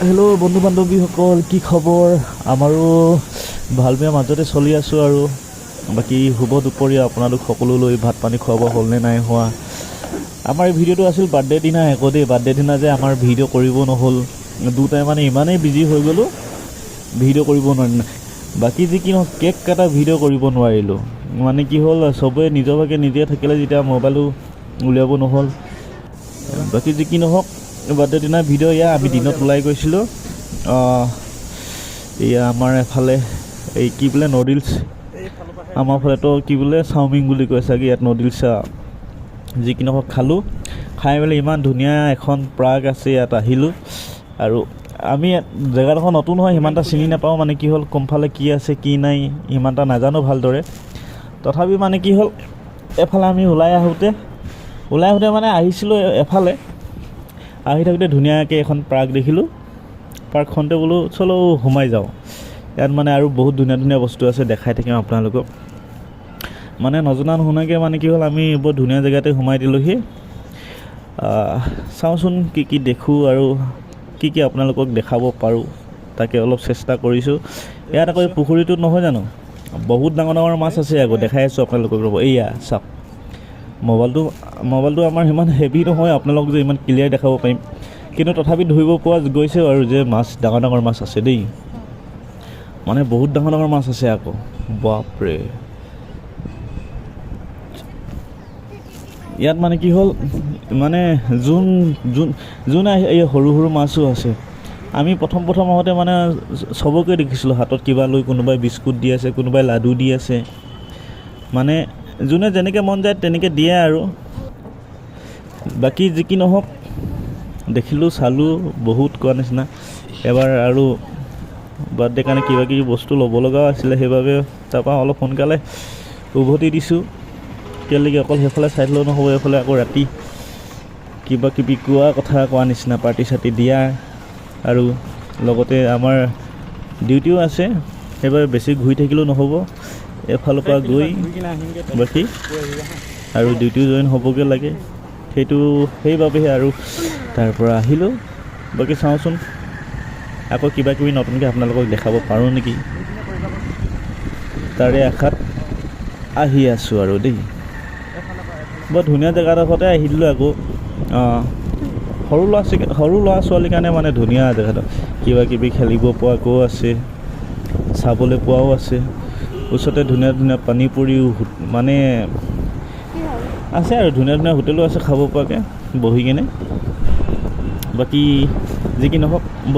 Hello' বন্ধু বান্ধৱীসকল, কি খবৰ? আমাৰো ভাল বেয়া মাজতে চলি আছোঁ আৰু বাকী শুভ দুপৰীয়া আপোনালোক সকলোলৈ। ভাত পানী খোৱা বোৱা হ'লনে নাই হোৱা? আমাৰ এই ভিডিঅ'টো আছিল বাৰ্থডে দিনা আকৌ দেই। বাৰ্থডে দিনা যে আমাৰ ভিডিঅ' কৰিব নহ'ল, দুটাই মানে ইমানেই বিজি হৈ গ'লোঁ, ভিডিঅ' কৰিব নোৱাৰিলোঁ। বাকী যি কি নহওক, কেক কটা ভিডিঅ' কৰিব নোৱাৰিলোঁ। মানে কি হ'ল, চবেই নিজৰ ভাগে নিজে থাকিলে যেতিয়া মোবাইলটো উলিয়াব নহ'ল। বাকী যি কি নহওক, বাৰ্থডে দিনা ভিডিঅ' এয়া আমি দিনত ওলাই গৈছিলোঁ। এয়া আমাৰ এফালে এই কি বোলে নুডলছ, আমাৰ ফালেতো কি বোলে চাওমিন বুলি কয় চাগে, ইয়াত নুডলছ। যি কি নহওক খালোঁ, খাই মেলি ইমান ধুনীয়া এখন পাৰ্ক আছে ইয়াত আহিলোঁ। আৰু আমি জেগাডোখৰ নতুন হয়, সিমান এটা চিনি নাপাওঁ। মানে কি হ'ল, কোনফালে কি আছে কি নাই ইমান এটা নাজানো ভালদৰে। তথাপি মানে কি হ'ল, এফালে আমি ওলাই আহোঁতে মানে আহিছিলোঁ এফালে, আহি থাকোঁতে ধুনীয়াকৈ এখন পাৰ্ক দেখিলোঁ। পাৰ্কখনতে বোলো চলো সোমাই যাওঁ। ইয়াত মানে আৰু বহুত ধুনীয়া ধুনীয়া বস্তু আছে, দেখাই থাকিম আপোনালোকক। মানে নজনা নুশুনাকৈ মানে কি হ'ল, আমি বৰ ধুনীয়া জেগাতে সোমাই দিলোঁহি। চাওঁচোন কি কি দেখোঁ আৰু কি কি আপোনালোকক দেখাব পাৰোঁ, তাকে অলপ চেষ্টা কৰিছোঁ। ইয়াত আকৌ এই পুখুৰীটোত নহয় জানো, বহুত ডাঙৰ ডাঙৰ মাছ আছে। আকৌ দেখাই আছোঁ আপোনালোকক, ৰ'ব। এইয়া চাওক, মোবাইলটো আমাৰ সিমান হেভি নহয়, আপোনালোক যে ইমান ক্লিয়াৰ দেখাব পাৰিম, কিন্তু তথাপি ধৰিব পৰা গৈছে আৰু যে মাছ, ডাঙৰ ডাঙৰ মাছ আছে দেই। মানে বহুত ডাঙৰ ডাঙৰ মাছ আছে আকৌ, বাপৰে। ইয়াত মানে কি হ'ল, মানে যোন এই সৰু সৰু মাছো আছে। আমি প্ৰথম আহোঁতে মানে চবকে দেখিছিলোঁ হাতত কিবা লৈ, কোনোবাই বিস্কুট দি আছে, কোনোবাই লাডু দি আছে। মানে যোনে যেনেকৈ মন যায় তেনেকৈ দিয়ে আৰু। বাকী যি কি নহওক, দেখিলোঁ, চালোঁ, বহুত কোৱা নিচিনা। এবাৰ আৰু বাৰ্থডে কাৰণে কিবা কিবি বস্তু ল'ব লগাও আছিলে, সেইবাবে তাৰপৰা অলপ সোনকালে উভতি দিছোঁ। কেলৈকে অকল সেইফালে চাই থ'লেও নহ'ব, এইফালে আকৌ ৰাতি কিবা কিবি কোৱা নিচিনা, পাৰ্টি চাৰ্টি দিয়া, আৰু লগতে আমাৰ ডিউটিও আছে, সেইবাবে বেছি ঘূৰি থাকিলেও নহ'ব। এফালৰ পৰা গৈ বাকী আৰু ডিউটিও জইন হ'বগৈ লাগে, সেইবাবেহে আৰু তাৰ পৰা আহিলোঁ। বাকী চাওঁচোন আকৌ কিবা কিবি নতুনকৈ আপোনালোকক দেখাব পাৰোঁ নেকি, তাৰে আশাত আহি আছোঁ আৰু দেই। বৰ ধুনীয়া জেগাডোখৰতে আহি দিলোঁ আকৌ। সৰু ল'ৰা ছোৱালীৰ কাৰণে মানে ধুনীয়া জেগাটো, কিবা কিবি খেলিব পৰাকৈও আছে, চাবলৈ পোৱাও আছে। ওচৰতে ধুনীয়া ধুনীয়া পানী পৰিও মানে আছে, আৰু ধুনীয়া ধুনীয়া হোটেলো আছে খাব পৰাকৈ বহি কিনে। বাকী যি কি নহওক,